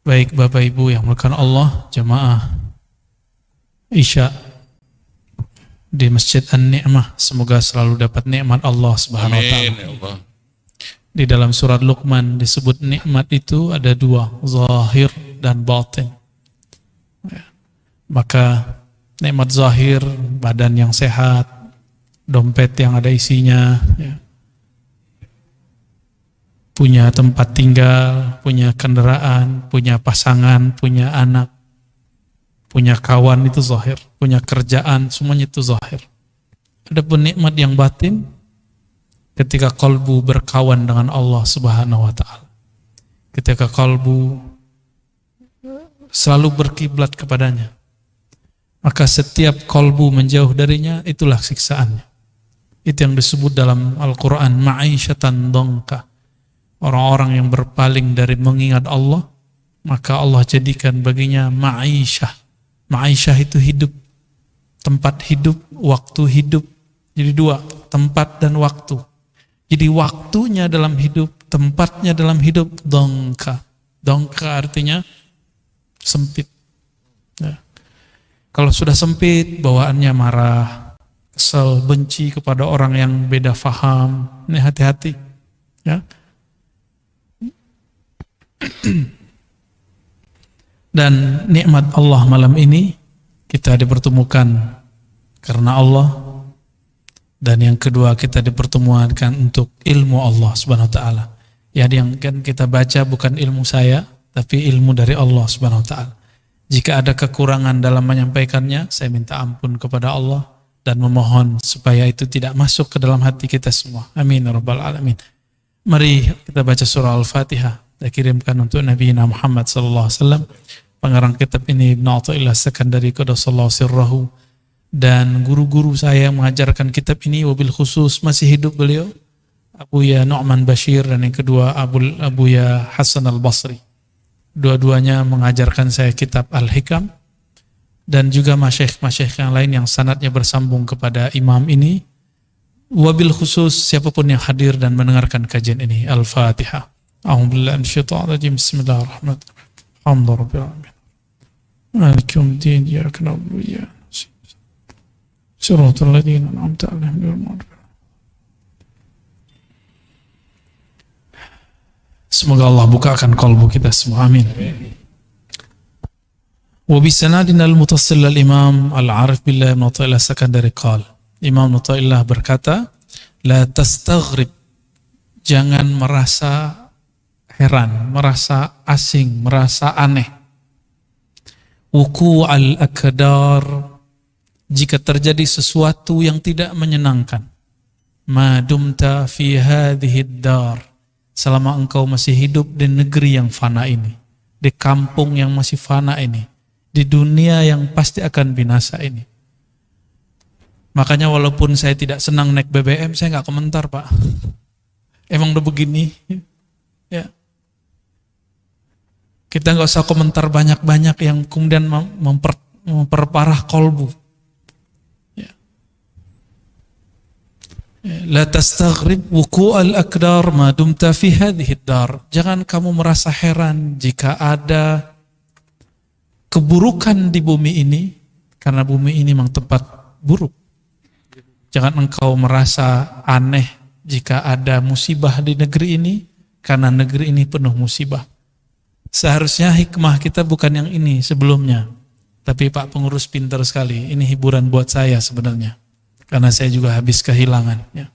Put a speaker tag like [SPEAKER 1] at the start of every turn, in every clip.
[SPEAKER 1] Baik Bapak Ibu yang dimuliakan Allah, jamaah Isya di Masjid An-Ni'mah, semoga selalu dapat nikmat Allah Subhanahu wa taala. Di dalam surat Luqman disebut nikmat itu ada dua, zahir dan batin. Maka nikmat zahir, badan yang sehat, dompet yang ada isinya, punya tempat tinggal, punya kendaraan, punya pasangan, punya anak, punya kawan, itu zahir, punya kerjaan, semuanya itu zahir. Adapun nikmat yang batin ketika kalbu berkawan dengan Allah Subhanahu wa taala. Ketika kalbu selalu berkiblat kepadanya, maka setiap kalbu menjauh darinya, itulah siksaannya. Itu yang disebut dalam Al-Quran ma'isyatan dongka. Orang-orang yang berpaling dari mengingat Allah, maka Allah jadikan baginya ma'isyah. Ma'isyah itu hidup, tempat hidup, waktu hidup. Jadi dua, tempat dan waktu. Jadi waktunya dalam hidup, tempatnya dalam hidup, dongka. Dongka artinya sempit. Ya. Kalau sudah sempit, bawaannya marah, kesal, benci kepada orang yang beda faham. Ini hati-hati. Ya. Dan nikmat Allah malam ini kita dipertemukan karena Allah, dan yang kedua kita dipertemukan untuk ilmu Allah Subhanahu wa taala. Yang kan kita baca bukan ilmu saya, tapi ilmu dari Allah Subhanahu wa taala. Jika ada kekurangan dalam menyampaikannya, saya minta ampun kepada Allah dan memohon supaya itu tidak masuk ke dalam hati kita semua. Amin ya rabbal alamin. Mari kita baca surah Al-Fatihah. Saya kirimkan untuk Nabi Muhammad sallallahu alaihi wasallam. Pengarang kitab ini Ibnu Athaillah Sekandari Qaddasallahu sirrahu, dan guru-guru saya mengajarkan kitab ini, wabil khusus masih hidup beliau, Abuya Nu'man Bashir, dan yang kedua Abuya Hasan Al-Basri. Dua-duanya mengajarkan saya kitab Al-Hikam, dan juga masyayikh yang lain yang sanadnya bersambung kepada imam ini. Wabil khusus siapapun yang hadir dan mendengarkan kajian ini. Al-Fatihah. A'udzubillahi minasyaitonir rajim. Bismillahirrahmanirrahim. Alhamdulillahirabbil alamin. Maliki yaumiddin. Iyyaka na'budu wa iyyaka nasta'in. Shiratal ladzina an'amta 'alaihim ghairil maghdubi 'alaihim. Semoga Allah bukakan kalbu kita semua. Amin. Wa bisanadina al-mutassil al-imam al-arif billah Ibnu Athaillah Sekandari qala. Imam Ibnu Athaillah berkata, la tastaghrib, jangan merasa heran, merasa asing, merasa aneh. Wuku' al-akdar, jika terjadi sesuatu yang tidak menyenangkan. Ma dumta fi hadhihi dar, selama engkau masih hidup di negeri yang fana ini, di kampung yang masih fana ini, di dunia yang pasti akan binasa ini. Makanya walaupun saya tidak senang naik BBM, saya nggak komentar, Pak. Emang udah begini, ya. Kita nggak usah komentar banyak-banyak yang kemudian memperparah kolbu. Ya. La tastaghrib wuqu'al akdar ma dumta fi hadhihi dar. Jangan kamu merasa heran jika ada keburukan di bumi ini, karena bumi ini memang tempat buruk. Jangan engkau merasa aneh jika ada musibah di negeri ini, karena negeri ini penuh musibah. Seharusnya hikmah kita bukan yang ini sebelumnya. Tapi Pak Pengurus pintar sekali, ini hiburan buat saya sebenarnya. Karena saya juga habis kehilangan. Ya.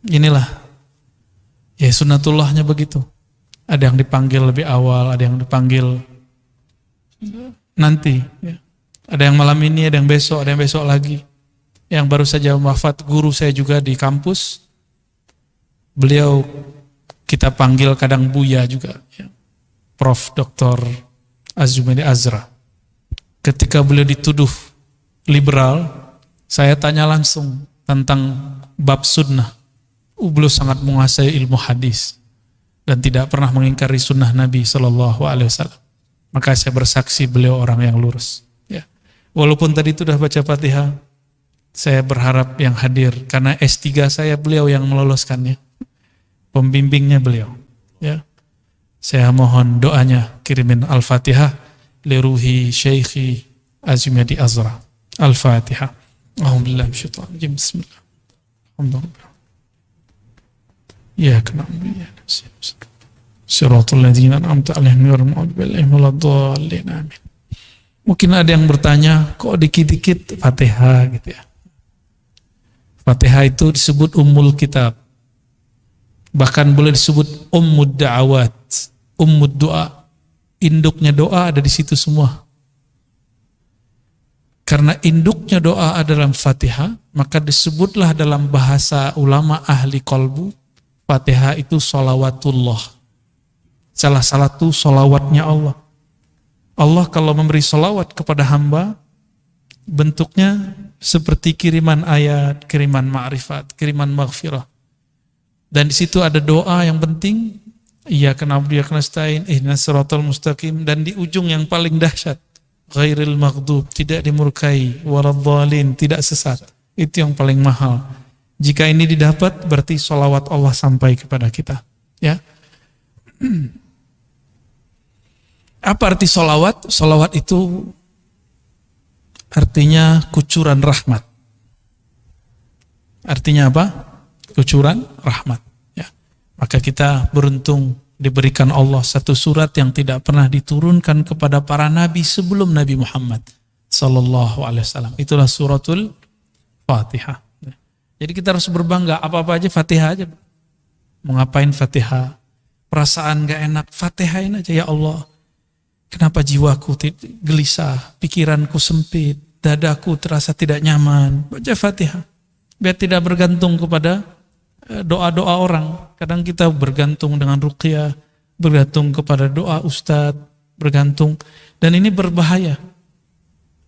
[SPEAKER 1] Inilah, ya sunnatullahnya begitu. Ada yang dipanggil lebih awal, ada yang dipanggil nanti. Ya. Ada yang malam ini, ada yang besok lagi. Yang baru saja wafat guru saya juga di kampus. Beliau kita panggil kadang Buya juga. Ya. Prof. Dr. Azumani Azra. Ketika beliau dituduh liberal, saya tanya langsung tentang bab sunnah. Beliau sangat menguasai ilmu hadis dan tidak pernah mengingkari sunnah Nabi SAW. Maka saya bersaksi beliau orang yang lurus. Ya. Walaupun tadi itu sudah baca Fatihah, saya berharap yang hadir karena S3 saya beliau yang meloloskannya, pembimbingnya beliau. Ya. Saya mohon doanya, kirimin Al-Fatihah liruhi Syekhi Azimyadi Azra. Al-Fatihah. Alhamdulillah bisyaitanirrajim. Bismillah. Alhamdulillah. Ya kana ya Siratal ladzina an'amta 'alaihim ghairil maghdubi 'alaihim waladdallin. Amin. Mungkin ada yang bertanya, kok dikit-dikit Fatihah gitu ya. Fatihah itu disebut ummul kitab. Bahkan boleh disebut ummud da'awat, ummud doa. Induknya doa ada di situ semua. Karena induknya doa adalah Fatihah, maka disebutlah dalam bahasa ulama ahli qalbu, Fatihah itu sholawatullah. Salah satu sholawatnya Allah. Allah kalau memberi sholawat kepada hamba, bentuknya seperti kiriman ayat, kiriman ma'rifat, kiriman maghfirah. Dan di situ ada doa yang penting, iyyaka na'budu wa iyyaka nasta'in, ihdinas siratal mustaqim, dan di ujung yang paling dahsyat, ghairil maghdub, tidak dimurkai, waladdallin, tidak sesat. Itu yang paling mahal. Jika ini didapat, berarti sholawat Allah sampai kepada kita. Ya. Apa arti sholawat? Sholawat itu artinya kucuran rahmat. Artinya apa? Kucuran rahmat. Ya. Maka kita beruntung diberikan Allah satu surat yang tidak pernah diturunkan kepada para nabi sebelum Nabi Muhammad sallallahu alaihi wasallam. Itulah suratul Fatihah. Jadi kita harus berbangga, apa-apa aja Fatihah aja. Mau ngapain Fatihah? Perasaan gak enak, Fatihain aja, ya Allah. Kenapa jiwaku gelisah, pikiranku sempit, dadaku terasa tidak nyaman? Baca Fatihah. Biar tidak bergantung kepada doa-doa orang. Kadang kita bergantung dengan ruqyah, bergantung kepada doa ustadz, bergantung. Dan ini berbahaya.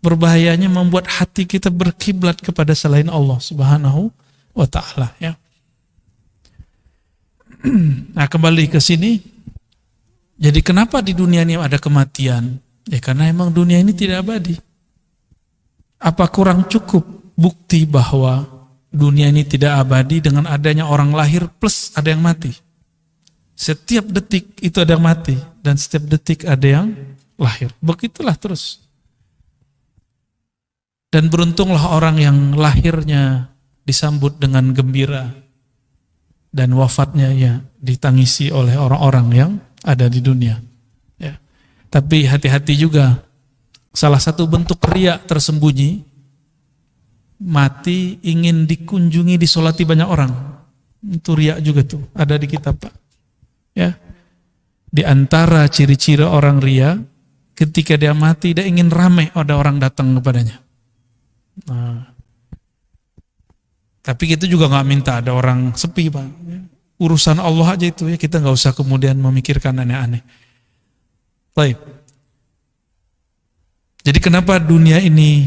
[SPEAKER 1] Berbahayanya membuat hati kita berkiblat kepada selain Allah Subhanahu wa ta'ala. Ya. Nah, kembali ke sini. Jadi kenapa di dunia ini ada kematian? Ya karena emang dunia ini tidak abadi. Apa kurang cukup bukti bahwa dunia ini tidak abadi dengan adanya orang lahir plus ada yang mati? Setiap detik itu ada yang mati dan setiap detik ada yang lahir. Begitulah terus. Dan beruntunglah orang yang lahirnya disambut dengan gembira dan wafatnya ya ditangisi oleh orang-orang yang ada di dunia. Ya. Tapi hati-hati juga. Salah satu bentuk riya tersembunyi, mati ingin dikunjungi, disolati banyak orang. Itu riya juga tuh, ada di kitab Pak. Ya. Di antara ciri-ciri orang riya, ketika dia mati dia ingin ramai ada orang datang kepadanya. Nah. Tapi kita juga nggak minta ada orang sepi Pak. Urusan Allah aja itu ya, kita nggak usah kemudian memikirkan aneh-aneh. Baik. Jadi kenapa dunia ini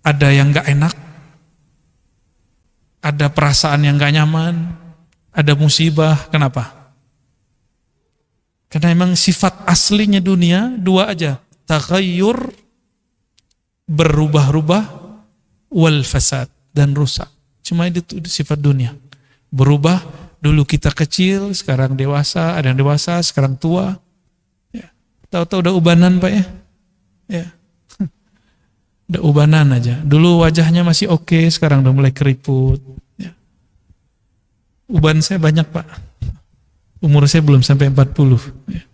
[SPEAKER 1] ada yang nggak enak, ada perasaan yang nggak nyaman, ada musibah? Kenapa? Karena memang sifat aslinya dunia dua aja, taghayyur, berubah-ubah, wal fasad, dan rusak. Cuma itu sifat dunia. Berubah, dulu kita kecil, sekarang dewasa, ada yang dewasa, sekarang tua. Ya. Tahu-tahu udah ubanan Pak ya? Ya. Udah ubanan aja. Dulu wajahnya masih oke, sekarang udah mulai keriput. Ya. Uban saya banyak Pak. Umur saya belum sampai 40. Ya.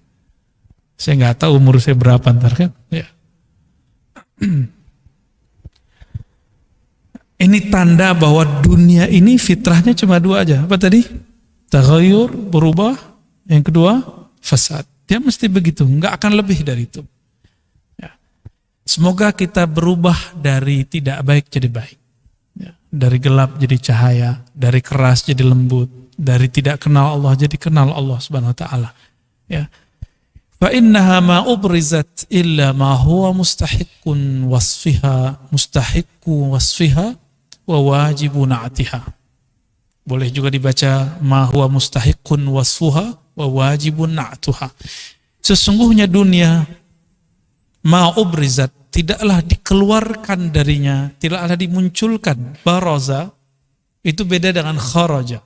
[SPEAKER 1] Saya nggak tahu umur saya berapa ntar kan. Ya. Ini tanda bahwa dunia ini fitrahnya cuma dua aja. Apa tadi? Taghayyur, berubah. Yang kedua, fasad. Dia mesti begitu, nggak akan lebih dari itu. Ya. Semoga kita berubah dari tidak baik jadi baik. Ya. Dari gelap jadi cahaya, dari keras jadi lembut, dari tidak kenal Allah jadi kenal Allah Subhanahu wa ta'ala. Ya. Fa innaha ma ubrizat illa ma huwa mustahiqqun wasfiha, mustahiqqu wasfiha wa wajibu na'atiha. Boleh juga dibaca ma huwa mustahiqqun wasfuha wa wajibun na'atuha. Sesungguhnya dunia ma ubrizat, tidaklah dikeluarkan darinya, tidaklah dimunculkan. Baraza itu beda dengan kharaja.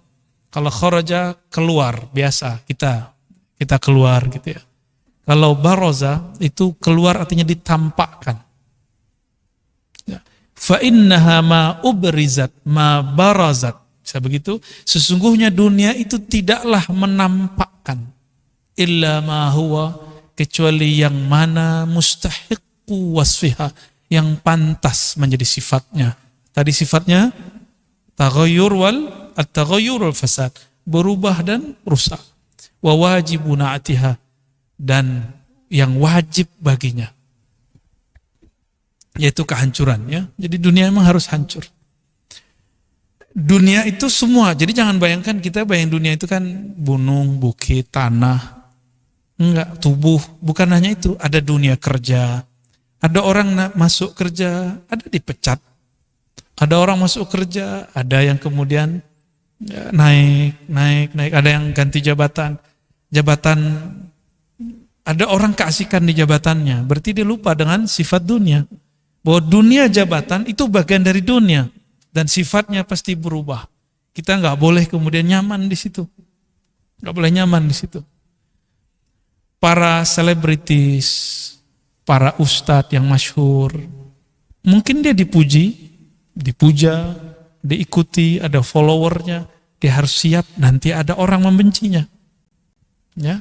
[SPEAKER 1] Kalau kharaja keluar biasa, kita kita keluar gitu ya. Kalau baraza itu keluar artinya ditampakkan. Fa innaha ma ubrizat ma barazat. Bisa begitu? Sesungguhnya dunia itu tidaklah menampakkan illa ma huwa, kecuali yang mana mustahiqqu wasfiha, yang pantas menjadi sifatnya. Tadi sifatnya taghayyur at-taghayyur wal fasad, berubah dan rusak. Wa wajibuna atiha, dan yang wajib baginya, yaitu kehancuran ya. Jadi dunia memang harus hancur. Dunia itu semua. Jadi jangan bayangkan, kita bayang dunia itu kan gunung, bukit, tanah. Enggak, tubuh. Bukan hanya itu, ada dunia kerja. Ada orang masuk kerja, ada dipecat. Ada orang masuk kerja, ada yang kemudian naik, ada yang ganti jabatan. Ada orang keasikan di jabatannya. Berarti dia lupa dengan sifat dunia. Bahwa dunia jabatan itu bagian dari dunia dan sifatnya pasti berubah. Kita nggak boleh kemudian nyaman di situ, nggak boleh nyaman di situ. Para selebritis, para ustadz yang masyhur, mungkin dia dipuja, diikuti, ada followernya, dia harus siap nanti ada orang membencinya, ya,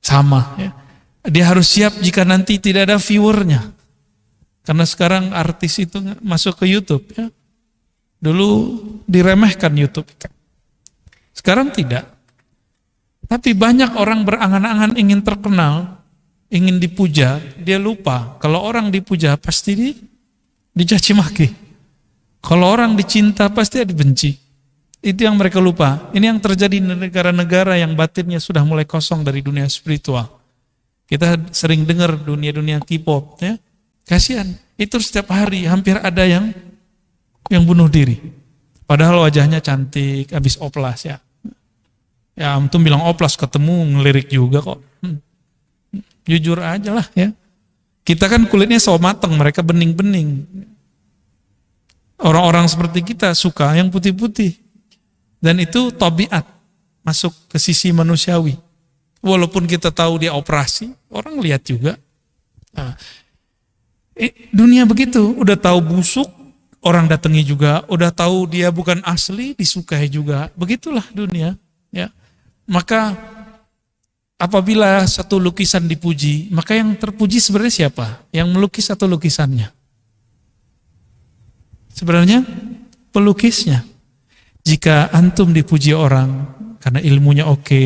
[SPEAKER 1] sama, ya. Dia harus siap jika nanti tidak ada viewernya. Karena sekarang artis itu masuk ke YouTube ya. Dulu diremehkan YouTube. Sekarang tidak. Tapi banyak orang berangan-angan ingin terkenal, ingin dipuja, dia lupa kalau orang dipuja pasti dicaci maki. Kalau orang dicinta pasti dibenci. Itu yang mereka lupa. Ini yang terjadi di negara-negara yang batinnya sudah mulai kosong dari dunia spiritual. Kita sering dengar dunia-dunia K-pop ya. Kasihan, itu setiap hari hampir ada yang bunuh diri. Padahal wajahnya cantik, habis oplas ya. Ya antum bilang oplas ketemu ngelirik juga kok. Jujur aja lah ya. Kita kan kulitnya so mateng, mereka bening-bening. Orang-orang seperti kita suka yang putih-putih. Dan itu tabiat, masuk ke sisi manusiawi. Walaupun kita tahu dia operasi, orang lihat juga. Nah, dunia begitu, udah tahu busuk, orang datangi juga, udah tahu dia bukan asli, disukai juga. Begitulah dunia, ya. Maka apabila satu lukisan dipuji, maka yang terpuji sebenarnya siapa? Yang melukis atau lukisannya? Sebenarnya pelukisnya. Jika antum dipuji orang karena ilmunya oke,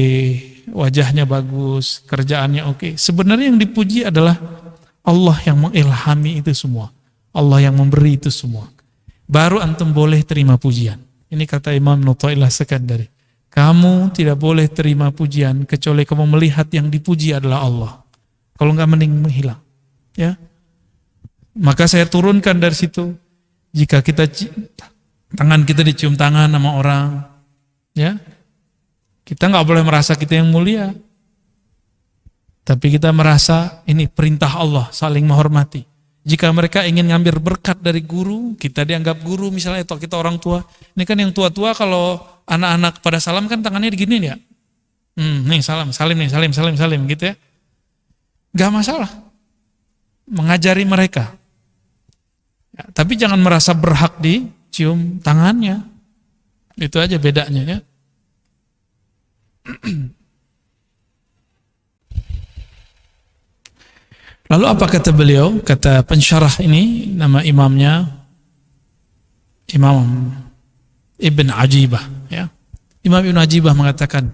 [SPEAKER 1] wajahnya bagus, kerjaannya oke, sebenarnya yang dipuji adalah Allah yang mengilhami itu semua. Allah yang memberi itu semua. Baru antum boleh terima pujian. Ini kata Imam Nuthailah Sekandari. Kamu tidak boleh terima pujian kecuali kamu melihat yang dipuji adalah Allah. Kalau enggak mending menghilang. Ya. Maka saya turunkan dari situ. Jika tangan kita dicium tangan sama orang, ya, kita enggak boleh merasa kita yang mulia. Tapi kita merasa ini perintah Allah, saling menghormati. Jika mereka ingin ngambil berkat dari guru, kita dianggap guru misalnya, atau kita orang tua. Ini kan yang tua-tua kalau anak-anak pada salam kan tangannya digini ya. Nih salim gitu ya. Gak masalah. Mengajari mereka. Ya, tapi jangan merasa berhak dicium tangannya. Itu aja bedanya ya. Lalu apa kata beliau? Kata pensyarah ini, nama imamnya Imam Ibn Ajibah ya. Imam Ibn Ajibah mengatakan,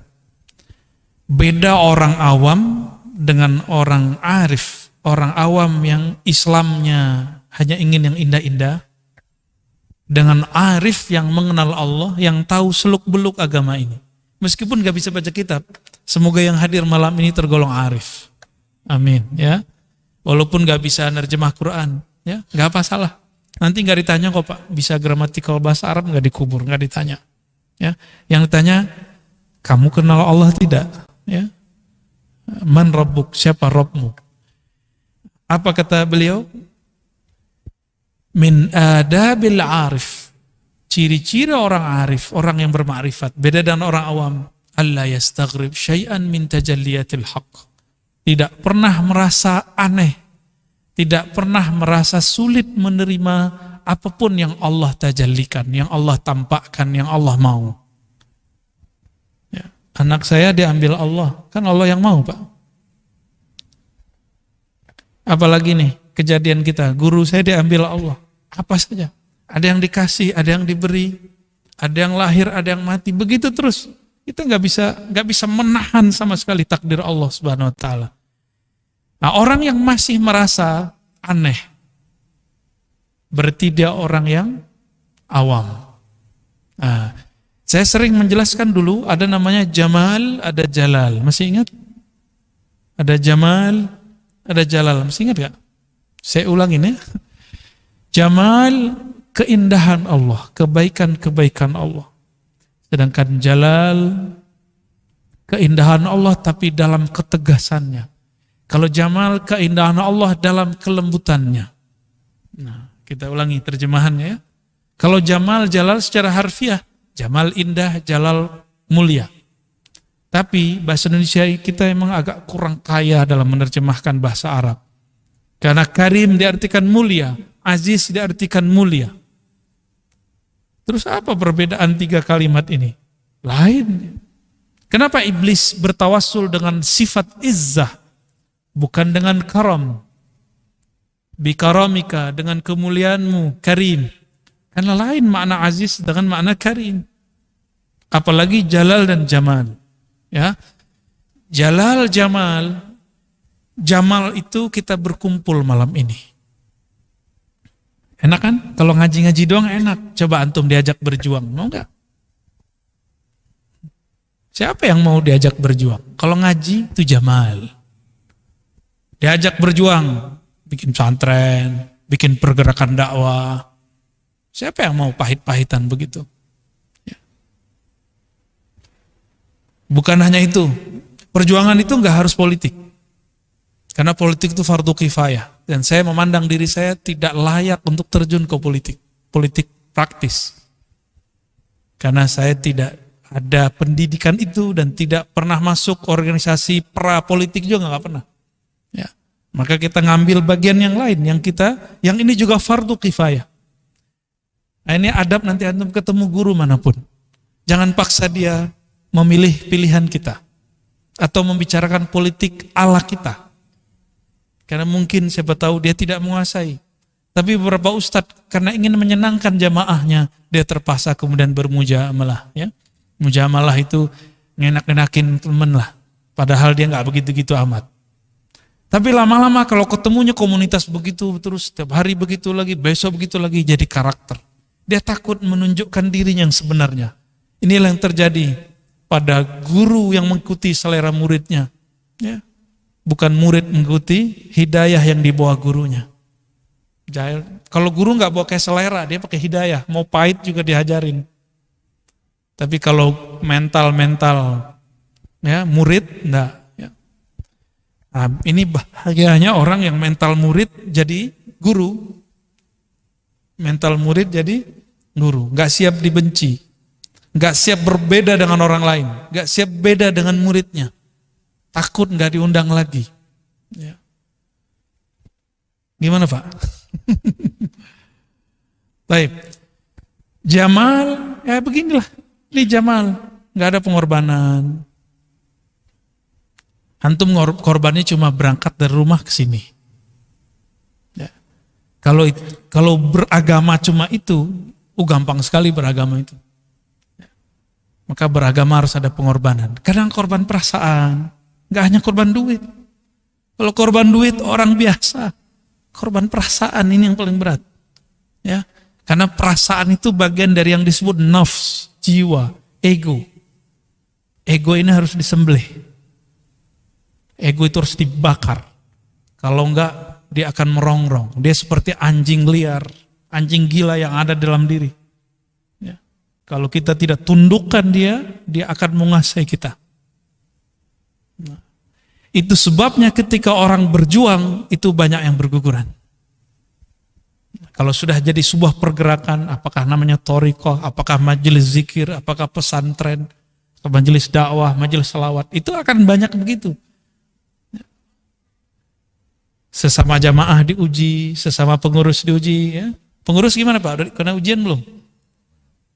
[SPEAKER 1] beda orang awam dengan orang arif. Orang awam yang Islamnya hanya ingin yang indah-indah, dengan arif yang mengenal Allah, yang tahu seluk-beluk agama ini. Meskipun gak bisa baca kitab, semoga yang hadir malam ini tergolong arif. Amin ya. Walaupun gak bisa nerjemah Quran, ya gak apa salah. Nanti gak ditanya kok Pak, bisa gramatikal bahasa Arab gak dikubur, gak ditanya. Ya, yang ditanya, kamu kenal Allah tidak? Ya, man rabbuk, siapa Rabbmu? Apa kata beliau? Min adabil arif, ciri-ciri orang arif, orang yang bermakrifat, beda dengan orang awam. alla yastaghrib syai'an min tajalliyatil haqq. Tidak pernah merasa aneh, tidak pernah merasa sulit menerima apapun yang Allah tajallikan, yang Allah tampakkan, yang Allah mau. Ya. Anak saya diambil Allah, kan Allah yang mau, Pak. Apalagi nih kejadian kita, guru saya diambil Allah, apa saja. Ada yang dikasih, ada yang diberi, ada yang lahir, ada yang mati, begitu terus. Kita nggak bisa menahan sama sekali takdir Allah Subhanahu Wa Taala. Nah, orang yang masih merasa aneh, berarti dia orang yang awam. Nah, saya sering menjelaskan dulu, ada namanya Jamal, ada Jalal. Masih ingat? Ada Jamal, ada Jalal. Masih ingat gak? Saya ulangin ya. Jamal, keindahan Allah, kebaikan-kebaikan Allah. Sedangkan Jalal, keindahan Allah tapi dalam ketegasannya. Kalau Jamal, keindahan Allah dalam kelembutannya. Nah, kita ulangi terjemahannya ya. Kalau Jamal, Jalal secara harfiah, Jamal indah, Jalal mulia. Tapi bahasa Indonesia kita emang agak kurang kaya dalam menerjemahkan bahasa Arab. Karena Karim diartikan mulia, Aziz diartikan mulia. Terus apa perbedaan tiga kalimat ini? Lain. Kenapa iblis bertawassul dengan sifat izzah, bukan dengan karam? Bikaramika, dengan kemuliaanmu, karim. Karena lain makna aziz dengan makna karim. Apalagi jalal dan jamal. Ya, jalal, jamal. Jamal itu kita berkumpul malam ini. Enak kan? Kalau ngaji-ngaji doang enak. Coba antum diajak berjuang, mau gak? Siapa yang mau diajak berjuang? Kalau ngaji itu jamal. Diajak berjuang, bikin pesantren, bikin pergerakan dakwah. Siapa yang mau pahit-pahitan begitu? Ya. Bukan hanya itu, perjuangan itu gak harus politik. Karena politik itu fardu kifayah. Dan saya memandang diri saya tidak layak untuk terjun ke politik. Politik praktis. Karena saya tidak ada pendidikan itu dan tidak pernah masuk organisasi pra-politik juga gak pernah. Ya. Maka kita ngambil bagian yang lain. Yang ini juga fardu kifayah. Nah, ini adab nanti antum ketemu guru manapun. Jangan paksa dia memilih pilihan kita. Atau membicarakan politik ala kita. Karena mungkin siapa tahu dia tidak menguasai. Tapi beberapa ustadz karena ingin menyenangkan jamaahnya, dia terpaksa kemudian bermujamalah. Ya. Mujamalah itu ngenak-ngenakin temen lah. Padahal dia nggak begitu-gitu amat. Tapi lama-lama kalau ketemunya komunitas begitu terus setiap hari begitu lagi, besok begitu lagi, jadi karakter. Dia takut menunjukkan dirinya yang sebenarnya. Inilah yang terjadi pada guru yang mengikuti selera muridnya. Ya. Bukan murid mengikuti hidayah yang dibawa gurunya. Jahil. Kalau guru nggak bawa kayak selera, dia pakai hidayah. Mau pahit juga diajarin. Tapi kalau mental ya murid enggak. Ya. Nah, ini bahagianya orang yang mental murid jadi guru. Mental murid jadi guru. Nggak siap dibenci. Nggak siap berbeda dengan orang lain. Nggak siap beda dengan muridnya. Takut nggak diundang lagi. Ya. Gimana Pak? Baik. Jamal, ya beginilah. Ini Jamal, nggak ada pengorbanan. Antum korbannya cuma berangkat dari rumah ke sini. Ya. Kalau beragama cuma itu, gampang sekali beragama itu. Ya. Maka beragama harus ada pengorbanan. Kadang korban perasaan. Gak hanya korban duit. Kalau korban duit orang biasa, korban perasaan ini yang paling berat. Ya, karena perasaan itu bagian dari yang disebut nafs, jiwa, ego. Ego ini harus disembelih. Ego itu harus dibakar. Kalau enggak, dia akan merongrong. Dia seperti anjing liar, anjing gila yang ada dalam diri. Ya. Kalau kita tidak tundukkan dia akan menguasai kita. Nah, itu sebabnya ketika orang berjuang itu banyak yang berguguran. Kalau sudah jadi sebuah pergerakan, apakah namanya thariqah, apakah majelis zikir, apakah pesantren, majelis dakwah, majelis salawat, itu akan banyak begitu. Sesama jamaah diuji, sesama pengurus diuji. Ya. Pengurus gimana Pak? Udah kena ujian belum?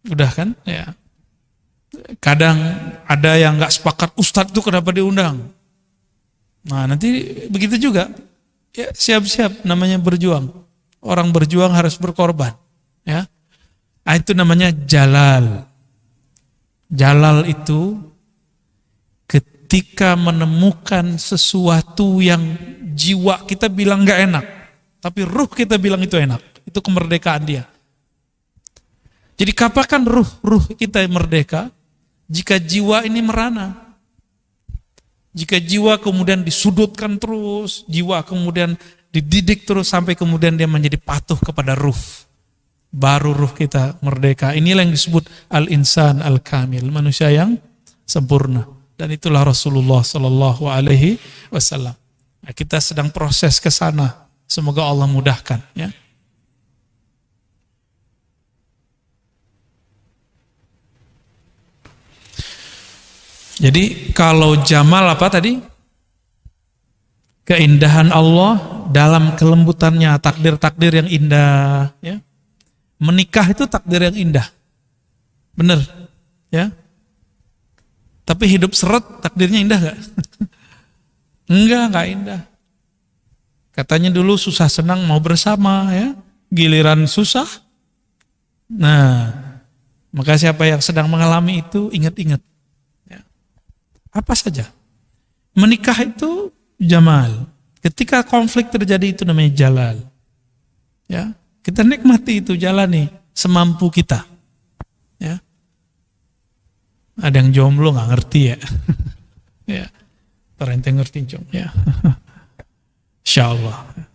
[SPEAKER 1] Udah kan? Ya. Kadang ada yang nggak sepakat, Ustadz itu kenapa diundang? Nah nanti begitu juga. Ya, siap-siap namanya berjuang. Orang berjuang harus berkorban. Ya. Nah, itu namanya jalal. Jalal itu ketika menemukan sesuatu yang jiwa kita bilang gak enak, tapi ruh kita bilang itu enak. Itu kemerdekaan dia. Jadi kapan ruh kita merdeka? Jika jiwa ini merana. Jika jiwa kemudian disudutkan terus, jiwa kemudian dididik terus sampai kemudian dia menjadi patuh kepada ruh. Baru ruh kita merdeka. Inilah yang disebut al-insan al-kamil, manusia yang sempurna. Dan itulah Rasulullah sallallahu alaihi wasallam. Nah, kita sedang proses ke sana. Semoga Allah mudahkan, ya. Jadi kalau jamal apa tadi? Keindahan Allah dalam kelembutannya, takdir-takdir yang indah, ya. Menikah itu takdir yang indah. Benar, ya. Tapi hidup seret takdirnya indah gak? Enggak indah. Katanya dulu susah senang mau bersama, ya. Giliran susah. Nah, maka siapa yang sedang mengalami itu ingat-ingat. Apa saja. Menikah itu jamal. Ketika konflik terjadi itu namanya jalal. Ya, kita nikmati itu, jalani semampu kita. Ya. Ada yang jomblo nggak ngerti ya. Ya. Terente ngerti jomblo ya. Insyaallah.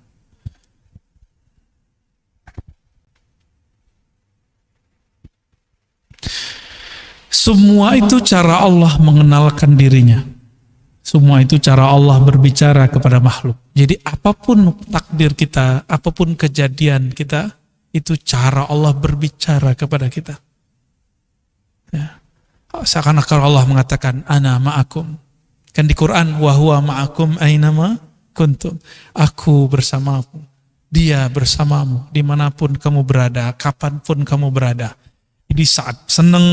[SPEAKER 1] Semua itu cara Allah mengenalkan dirinya. Semua itu cara Allah berbicara kepada makhluk. Jadi apapun takdir kita, apapun kejadian kita, itu cara Allah berbicara kepada kita. Ya. Seakan-akan Allah mengatakan, Ana ma'akum. Kan di Quran, wa huwa ma'akum aynama kuntum. Aku bersamamu. Dia bersamamu. Dimanapun kamu berada, kapanpun kamu berada. Jadi saat senang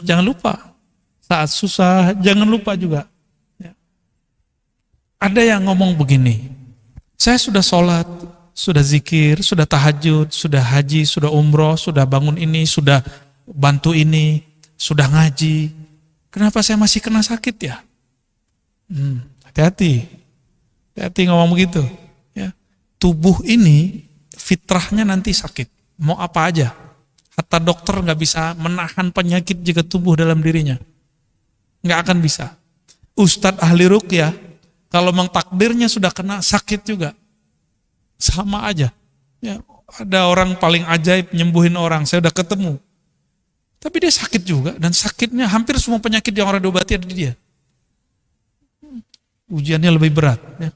[SPEAKER 1] jangan lupa, saat susah jangan lupa juga. Ya. Ada yang ngomong begini, saya sudah sholat, sudah zikir, sudah tahajud, sudah haji, sudah umroh, sudah bangun ini, sudah bantu ini, sudah ngaji. Kenapa saya masih kena sakit ya? Hati-hati, hati-hati ngomong begitu. Ya. Tubuh ini fitrahnya nanti sakit, mau apa aja. Hatta dokter nggak bisa menahan penyakit jika tubuh dalam dirinya. Nggak akan bisa. Ustadz ahli ruqyah, kalau memang takdirnya sudah kena sakit juga. Sama aja. Ya, ada orang paling ajaib nyembuhin orang, saya udah ketemu. Tapi dia sakit juga, dan sakitnya hampir semua penyakit yang orang diobati ada di dia. Ujiannya lebih berat. Ya.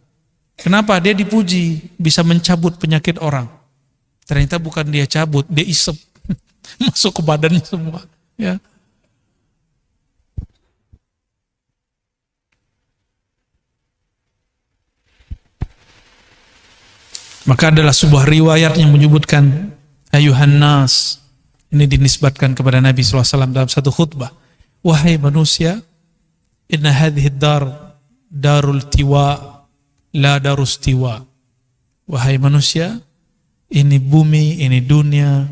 [SPEAKER 1] Kenapa? Dia dipuji, bisa mencabut penyakit orang. Ternyata bukan dia cabut, dia isep. Masuk ke badannya semua, ya. Maka adalah sebuah riwayat yang menyebutkan ayuhan nas, ini dinisbatkan kepada Nabi SAW dalam satu khutbah. Wahai manusia, inna hadhihi dar darul tiwa la darus tiwa. Wahai manusia, ini bumi, ini dunia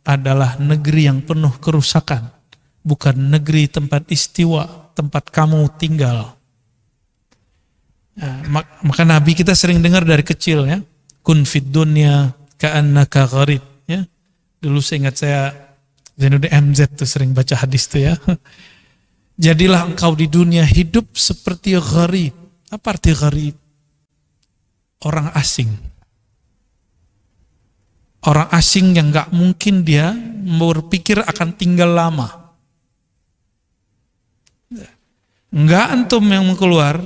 [SPEAKER 1] adalah negeri yang penuh kerusakan, bukan negeri tempat istiwa, tempat kamu tinggal. Nah, maka Nabi kita sering dengar dari kecil, ya, kun fid dunya ka'annaka gharib, ya. Dulu seingat saya Zainuddin MZ tuh sering baca hadis tuh, ya. Jadilah engkau di dunia hidup seperti gharib. Apa arti gharib? Orang asing. Orang asing yang gak mungkin dia berpikir akan tinggal lama. Enggak antum yang mau keluar,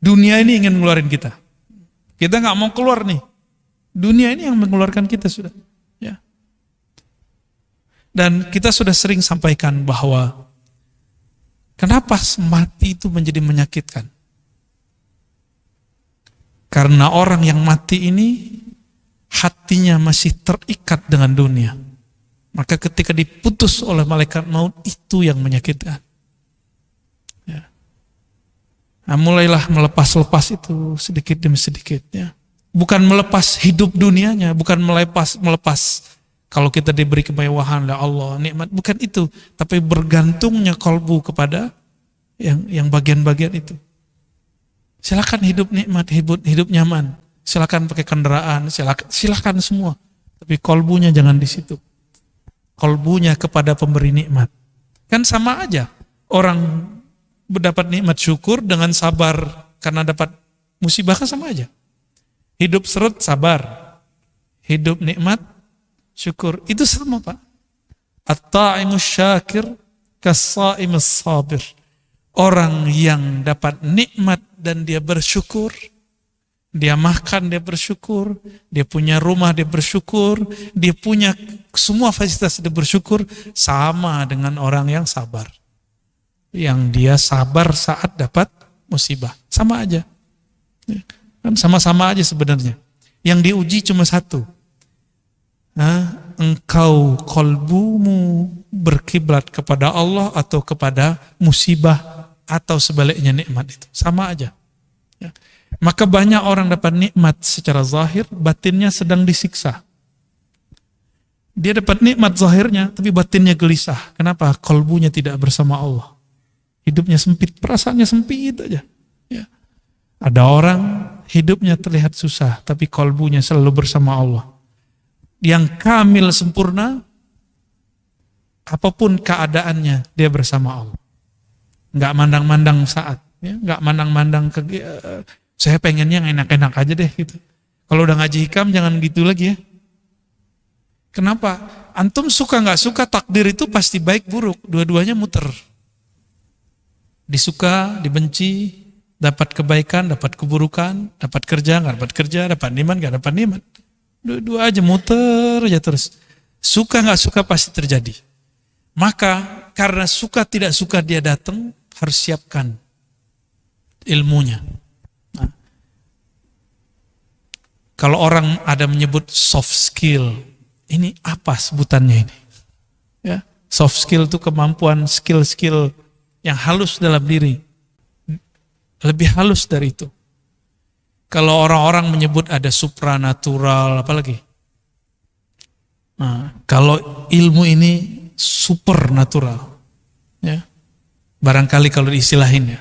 [SPEAKER 1] dunia ini ingin mengeluarkan kita. Kita gak mau keluar nih. Dunia ini yang mengeluarkan kita sudah. Ya. Dan kita sudah sering sampaikan bahwa Kenapa mati itu menjadi menyakitkan? Karena orang yang mati ini hatinya masih terikat dengan dunia. Maka ketika diputus oleh malaikat maut, itu yang menyakitkan. Ya. Nah, mulailah melepas-lepas itu sedikit demi sedikit. Ya. Bukan melepas hidup dunianya, bukan melepas kalau kita diberi kemewahan oleh Allah, nikmat, bukan itu. Tapi bergantungnya kalbu kepada yang bagian-bagian itu. Silakan hidup nikmat, hidup nyaman. Silakan pakai kendaraan, silakan semua. Tapi kalbunya jangan di situ. Kalbunya kepada pemberi nikmat. Kan sama aja. Orang mendapat nikmat syukur dengan sabar karena dapat musibah kan sama aja. Hidup seret sabar. Hidup nikmat syukur. Itu sama, Pak. At-ta'imus syakir kas-sa'imus sabir. Orang yang dapat nikmat dan dia bersyukur, dia makan, dia bersyukur, dia punya rumah, dia bersyukur, dia punya semua fasilitas, dia bersyukur, sama dengan orang yang sabar. Yang dia sabar saat dapat musibah. Sama aja. Kan sama-sama aja sebenarnya. Yang diuji cuma satu. Engkau kalbumu berkiblat kepada Allah atau kepada musibah atau sebaliknya nikmat itu. Sama aja. Ya. Maka banyak orang dapat nikmat secara zahir, batinnya sedang disiksa. Dia dapat nikmat zahirnya, tapi batinnya gelisah. Kenapa? Kalbunya tidak bersama Allah. Hidupnya sempit, perasaannya sempit aja. Ya. Ada orang hidupnya terlihat susah, tapi kalbunya selalu bersama Allah. Yang kamil sempurna, apapun keadaannya, dia bersama Allah. Nggak mandang-mandang saat, ya. Nggak mandang-mandang saya pengennya yang enak-enak aja deh gitu. Kalau udah ngaji hikam jangan gitu lagi ya. Kenapa? Antum suka nggak suka, takdir itu pasti baik buruk, dua-duanya muter. Disuka, dibenci, dapat kebaikan, dapat keburukan, dapat kerja, nggak dapat kerja, dapat nikmat, nggak dapat nikmat. Dua-dua aja muter aja terus. Suka nggak suka pasti terjadi. Maka karena suka tidak suka dia datang, harus siapkan ilmunya. Nah, kalau orang ada menyebut soft skill, ini apa sebutannya ini? Ya, soft skill itu kemampuan skill-skill yang halus dalam diri. Lebih halus dari itu. Kalau orang-orang menyebut ada supranatural, apalagi? Nah, kalau ilmu ini supernatural, ya. Barangkali kalau diistilahin ya.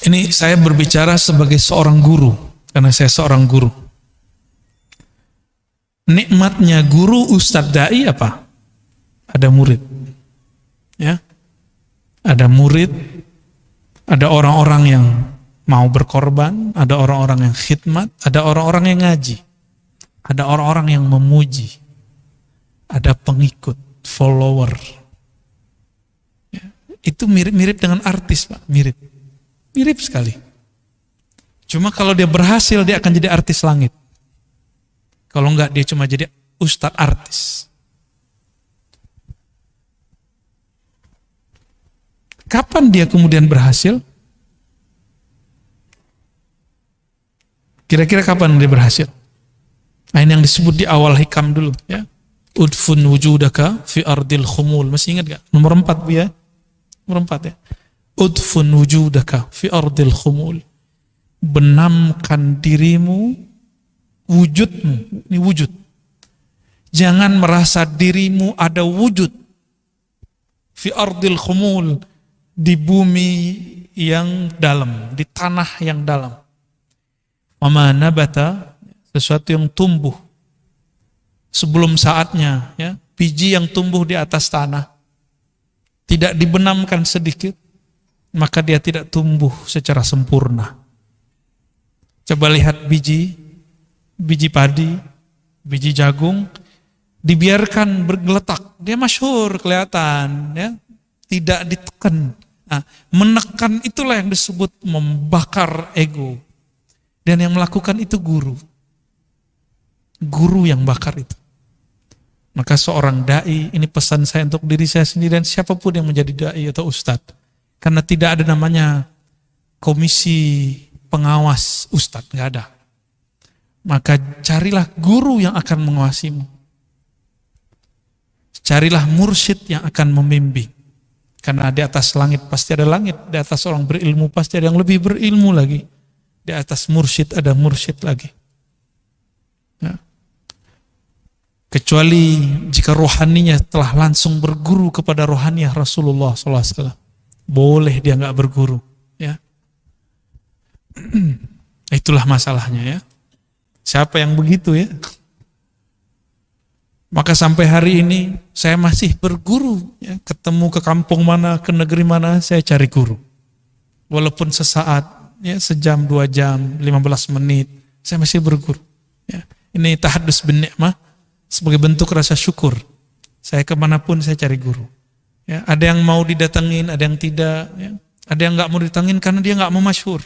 [SPEAKER 1] Ini saya berbicara sebagai seorang guru, karena saya seorang guru. Nikmatnya guru ustadz dai apa? Ada murid. Ya. Ada murid, ada orang-orang yang mau berkorban, ada orang-orang yang khidmat, ada orang-orang yang ngaji. Ada orang-orang yang memuji. Ada pengikut, follower. Ya. Itu mirip-mirip dengan artis, Pak, mirip. Mirip sekali. Cuma kalau dia berhasil, dia akan jadi artis langit. Kalau enggak, dia cuma jadi ustadz artis. Kapan dia kemudian berhasil? Kira-kira kapan dia berhasil? Nah, ini yang disebut di awal hikam dulu. Ya. Udfun wujudaka fi ardil khumul. Masih ingat gak? Nomor 4 Bu ya. Nomor 4 ya. Udfun wujudaka fi ardil khumul. Benamkan dirimu, wujudmu, ini wujud. Jangan merasa dirimu ada wujud fi ardil khumul, di bumi yang dalam, di tanah yang dalam. Wa ma nabata, sesuatu yang tumbuh sebelum saatnya, ya, biji yang tumbuh di atas tanah tidak dibenamkan sedikit, maka dia tidak tumbuh secara sempurna. Coba lihat biji padi, biji jagung, dibiarkan bergeletak, dia masyhur kelihatan, ya, tidak ditekan. Nah, menekan itulah yang disebut membakar ego. Dan yang melakukan itu guru. Guru yang bakar itu. Maka seorang da'i, ini pesan saya untuk diri saya sendiri dan siapapun yang menjadi da'i atau ustadz. Karena tidak ada namanya komisi pengawas ustadz, nggak ada. Maka carilah guru yang akan mengawasimu. Carilah mursyid yang akan membimbing. Karena di atas langit pasti ada langit, di atas orang berilmu pasti ada yang lebih berilmu lagi. Di atas mursyid ada mursyid lagi. Ya. Kecuali jika rohaninya telah langsung berguru kepada rohaniah Rasulullah SAW. Boleh dia nggak berguru. Ya. Itulah masalahnya ya. Siapa yang begitu ya? Maka sampai hari ini saya masih berguru. Ya. Ketemu ke kampung mana, ke negeri mana, saya cari guru. Walaupun sesaat, ya, sejam, 2 jam, 15 menit, saya masih berguru. Ya. Ini tahadus bin ni'mah. Sebagai bentuk rasa syukur, saya kemanapun saya cari guru. Ya, ada yang mau didatengin, ada yang tidak. Ya. Ada yang nggak mau didatengin karena dia nggak mau masyhur.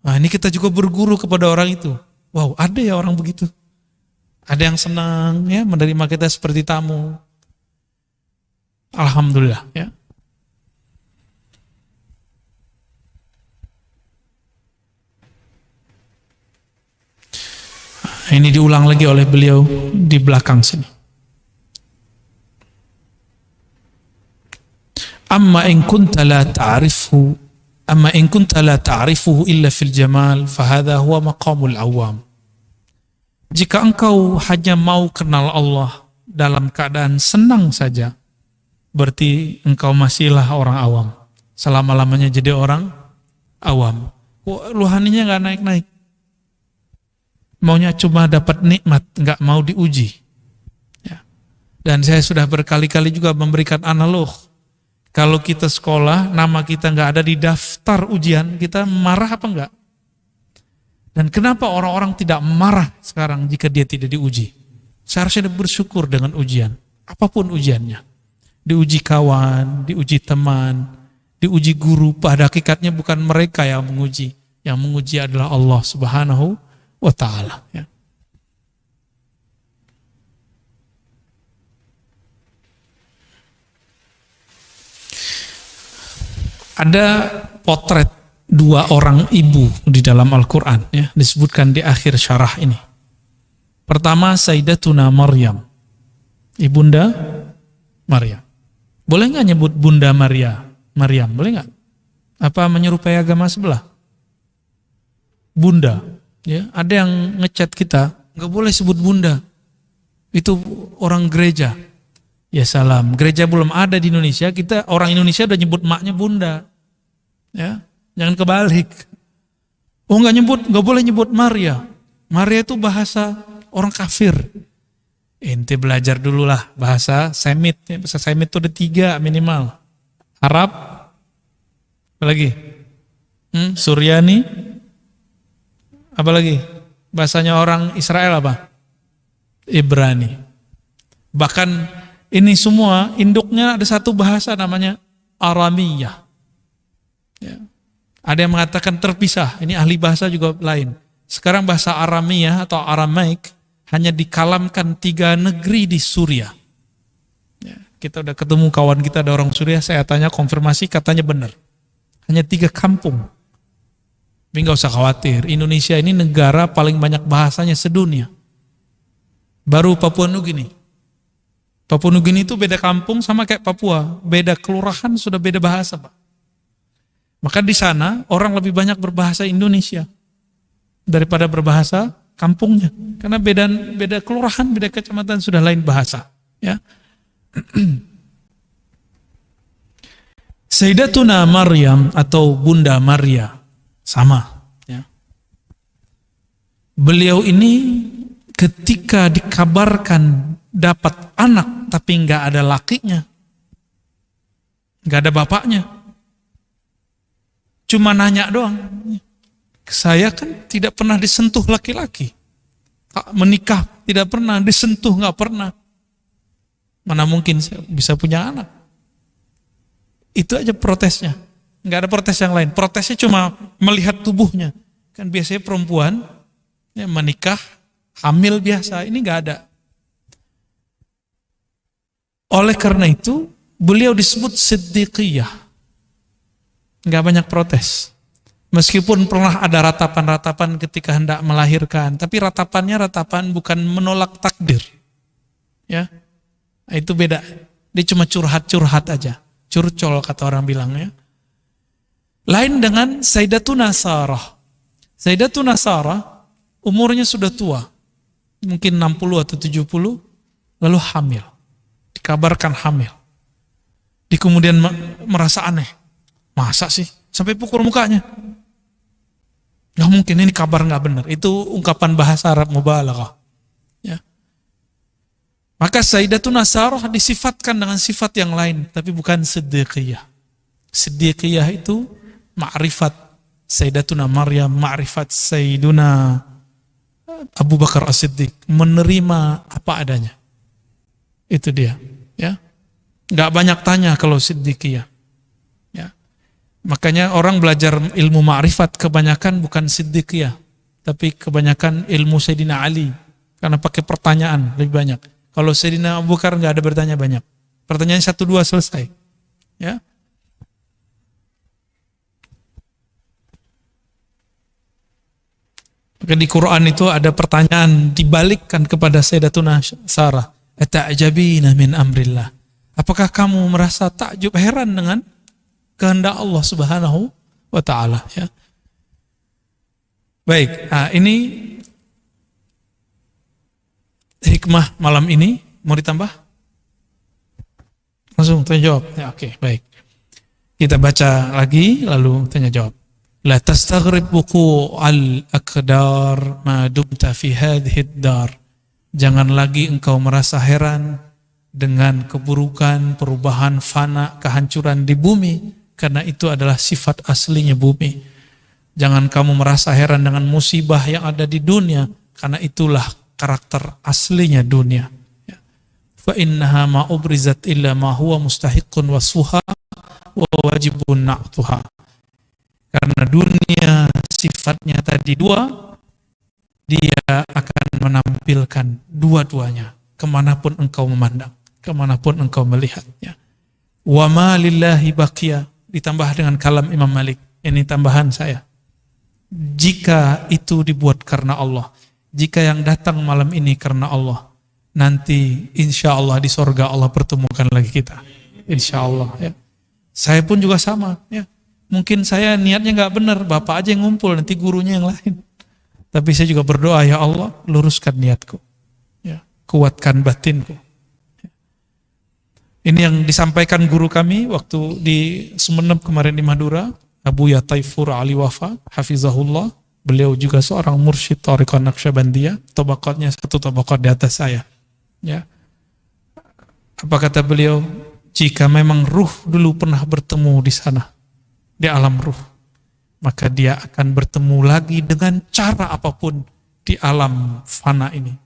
[SPEAKER 1] Nah, ini kita juga berguru kepada orang itu. Wow, ada ya orang begitu. Ada yang senang ya menerima kita seperti tamu. Alhamdulillah. Ya. Ini diulang lagi oleh beliau di belakang sini. Amma in kunta la ta'rifuhu illa fil jamal fahadha huwa maqamul awam. Jika engkau hanya mau kenal Allah dalam keadaan senang saja, berarti engkau masihlah orang awam. Selama-lamanya jadi orang awam. Rohaninya enggak naik-naik. Maunya cuma dapat nikmat, nggak mau diuji. Ya. Dan saya sudah berkali-kali juga memberikan analog. Kalau kita sekolah, nama kita nggak ada di daftar ujian, kita marah apa enggak? Dan kenapa orang-orang tidak marah sekarang jika dia tidak diuji? Seharusnya dia bersyukur dengan ujian, apapun ujiannya. Diuji kawan, diuji teman, diuji guru. Pada hakikatnya bukan mereka yang menguji. Yang menguji adalah Allah Subhanahu wa ta'ala. Ya. Ada potret 2 orang ibu di dalam Al-Quran, ya, disebutkan di akhir syarah ini. Pertama, Sayyidatuna Maryam, ibunda Maryam. Boleh nggak nyebut Bunda Maryam? Boleh nggak? Apa menyerupai agama sebelah? Bunda. Ya, ada yang ngechat kita, nggak boleh sebut bunda. Itu orang gereja. Ya salam, gereja belum ada di Indonesia. Kita orang Indonesia udah nyebut maknya bunda. Ya, jangan kebalik. Oh nggak boleh nyebut Maria. Maria itu bahasa orang kafir. Ente belajar dulu lah bahasa Semit. Bahasa Semit itu ada 3 minimal. Arab, apa lagi? Suryani. Apalagi bahasanya orang Israel apa? Ibrani. Bahkan ini semua induknya ada satu bahasa namanya Aramiyah. Ya. Ada yang mengatakan terpisah. Ini ahli bahasa juga lain. Sekarang bahasa Aramiyah atau Aramaik hanya dikalamkan 3 negeri di Suriah. Ya. Kita udah ketemu kawan kita ada orang Suriah. Saya tanya konfirmasi katanya benar. Hanya 3 kampung. Tapi nggak usah khawatir, Indonesia ini negara paling banyak bahasanya sedunia. Baru Papua Nugini. Papua Nugini itu beda kampung sama kayak Papua, beda kelurahan sudah beda bahasa, Pak. Maka di sana orang lebih banyak berbahasa Indonesia daripada berbahasa kampungnya, karena beda kelurahan, beda kecamatan sudah lain bahasa. Ya. Sayyidatuna Maryam atau Bunda Maria. Sama. Ya. Beliau ini ketika dikabarkan dapat anak tapi nggak ada lakinya, nggak ada bapaknya, cuma nanya doang. Saya kan tidak pernah disentuh laki-laki, menikah tidak pernah, disentuh nggak pernah. Mana mungkin saya bisa punya anak? Itu aja protesnya. Nggak ada protes yang lain. Protesnya cuma melihat tubuhnya. Kan biasanya perempuan ya, menikah, hamil biasa. Ini nggak ada. Oleh karena itu, beliau disebut siddiqiyah. Nggak banyak protes. Meskipun pernah ada ratapan-ratapan ketika hendak melahirkan, tapi ratapannya ratapan bukan menolak takdir. Ya, itu beda. Dia cuma curhat-curhat aja. Curcol kata orang bilangnya. Lain dengan Sayyidatuna Sarah. Sayyidatuna Sarah umurnya sudah tua. Mungkin 60 atau 70, lalu hamil. Dikabarkan hamil. Dia kemudian merasa aneh. Masa sih? Sampai pukul mukanya. Nggak mungkin, ini kabar nggak benar. Itu ungkapan bahasa Arab mubalaghah. Ya. Maka Sayyidatuna Sarah disifatkan dengan sifat yang lain, tapi bukan siddiqiyah. Siddiqiyah itu ma'rifat Sayyidatuna Maryam, ma'rifat Sayyiduna Abu Bakar As-Siddiq, menerima apa adanya. Itu dia. Ya. Nggak banyak tanya kalau siddiqiyah. Makanya orang belajar ilmu ma'rifat kebanyakan bukan siddiqiyah, tapi kebanyakan ilmu Sayyidina Ali. Karena pakai pertanyaan lebih banyak. Kalau Sayyidina Abu Bakar nggak ada bertanya banyak. Pertanyaan 1-2 selesai. Ya. Maka di Quran itu ada pertanyaan dibalikkan kepada Sayyidatuna Sarah. Ata'jabina min amrillah. Apakah kamu merasa takjub, heran dengan kehendak Allah Subhanahu wa ta'ala, ya. Baik, ini hikmah malam ini. Mau ditambah? Langsung tanya jawab. Ya, oke, baik. Kita baca lagi lalu tanya jawab. La tastaghrib wuqu' al-aqdar ma dumta fi hadhihi ad-dar. Jangan lagi engkau merasa heran dengan keburukan, perubahan, fana, kehancuran di bumi. Karena itu adalah sifat aslinya bumi. Jangan kamu merasa heran dengan musibah yang ada di dunia, karena itulah karakter aslinya dunia. Fa innaha ma ubrizat illa ma huwa mustahiqun wasfuha wa wajibun na'tuha. Karena dunia sifatnya tadi dua, dia akan menampilkan dua-duanya kemanapun engkau memandang, kemanapun engkau melihatnya. Wa ma lillahi baqiya, ditambah dengan kalam Imam Malik. Ini tambahan saya. Jika itu dibuat karena Allah, jika yang datang malam ini karena Allah, nanti insya Allah di sorga Allah pertemukan lagi kita. Insya Allah, ya. Saya pun juga sama, ya. Mungkin saya niatnya nggak benar, bapak aja yang ngumpul, nanti gurunya yang lain. Tapi saya juga berdoa, ya Allah, luruskan niatku, ya. Kuatkan batinku. Ini yang disampaikan guru kami waktu di Sumeneb kemarin di Madura, Abu Ya Taifur Ali Wafa, hafizahullah. Beliau juga seorang mursyid Thariqah Naqsyabandiyah, tabaqatnya satu tabaqat di atas saya. Ya. Apa kata beliau? Jika memang ruh dulu pernah bertemu di sana, di alam ruh, maka dia akan bertemu lagi dengan cara apapun di alam fana ini.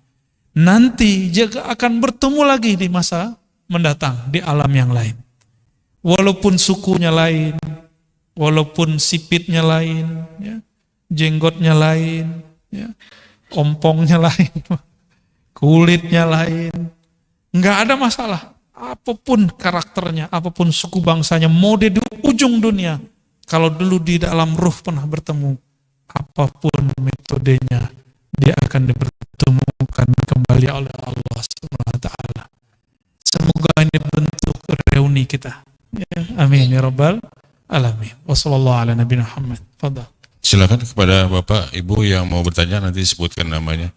[SPEAKER 1] Nanti juga akan bertemu lagi di masa mendatang di alam yang lain. Walaupun sukunya lain, walaupun sipitnya lain, ya, jenggotnya lain, ya, ompongnya lain, kulitnya lain, nggak ada masalah. Apapun karakternya, apapun suku bangsanya, mau dia di ujung dunia, kalau dulu di dalam ruh pernah bertemu, apapun metodenya, dia akan dipertemukan kembali oleh Allah Subhanahu wa ta'ala. Semoga ini bentuk reuni kita. Ya, amin ya rabbal alamin. Wassallallahu ala nabiyina Muhammad. Fadhal.
[SPEAKER 2] Silakan kepada Bapak, Ibu yang mau bertanya nanti sebutkan namanya.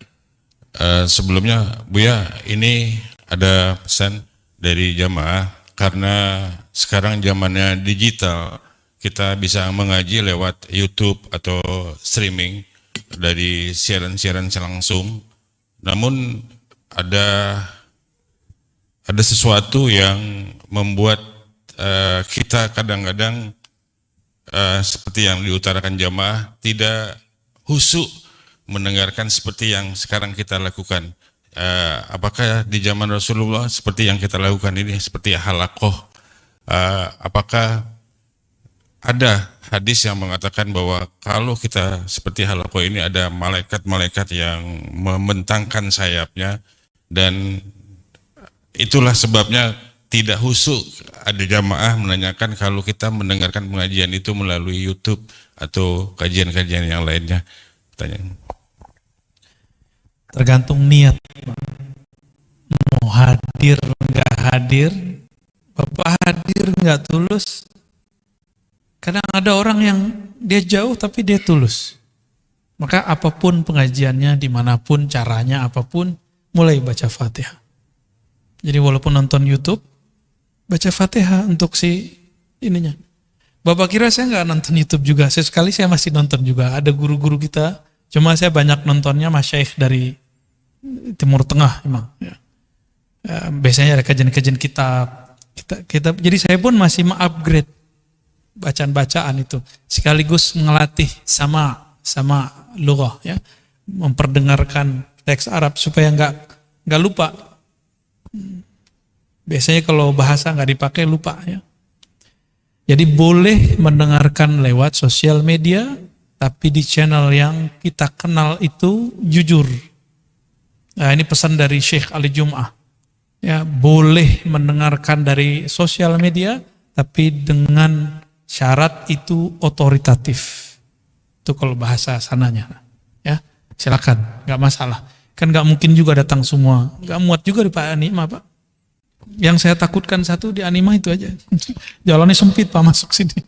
[SPEAKER 2] Sebelumnya, Buya, ini ada pesan dari jamaah karena sekarang zamannya digital, kita bisa mengaji lewat YouTube atau streaming dari siaran-siaran langsung. Namun ada sesuatu yang membuat kita kadang-kadang seperti yang diutarakan jamaah tidak khusyuk mendengarkan seperti yang sekarang kita lakukan. Apakah di zaman Rasulullah seperti yang kita lakukan ini seperti halaqah apakah ada hadis yang mengatakan bahwa kalau kita seperti halaqah ini ada malaikat-malaikat yang membentangkan sayapnya, dan itulah sebabnya tidak khusyuk. Ada jamaah menanyakan kalau kita mendengarkan pengajian itu melalui YouTube atau kajian-kajian yang lainnya. Pertanyaan.
[SPEAKER 1] Tergantung niat. Mau hadir nggak hadir, Bapak hadir nggak tulus. Kadang ada orang yang dia jauh tapi dia tulus. Maka apapun pengajiannya, dimanapun caranya, apapun, mulai baca Fatihah. Jadi walaupun nonton YouTube, baca Fatihah untuk si ininya. Bapak kira saya nggak nonton YouTube juga, sesekali saya masih nonton juga. Ada guru-guru kita, cuma saya banyak nontonnya masyaikh dari Timur Tengah emang. Ya. Biasanya ada kajian-kajian kitab. Jadi saya pun masih mengupgrade bacaan-bacaan itu, sekaligus ngelatih sama lughah, ya, memperdengarkan teks Arab supaya nggak lupa. Biasanya kalau bahasa nggak dipakai lupa, ya. Jadi boleh mendengarkan lewat sosial media, tapi di channel yang kita kenal itu jujur. Nah, ini pesan dari Syekh Ali Jum'ah. Ya, boleh mendengarkan dari sosial media, tapi dengan syarat itu otoritatif. Itu kalau bahasa sananya, ya silakan, nggak masalah. Kan nggak mungkin juga datang semua, nggak muat juga di Pak Anima, Pak. Yang saya takutkan satu di Anima itu aja, jalannya sempit Pak masuk sini.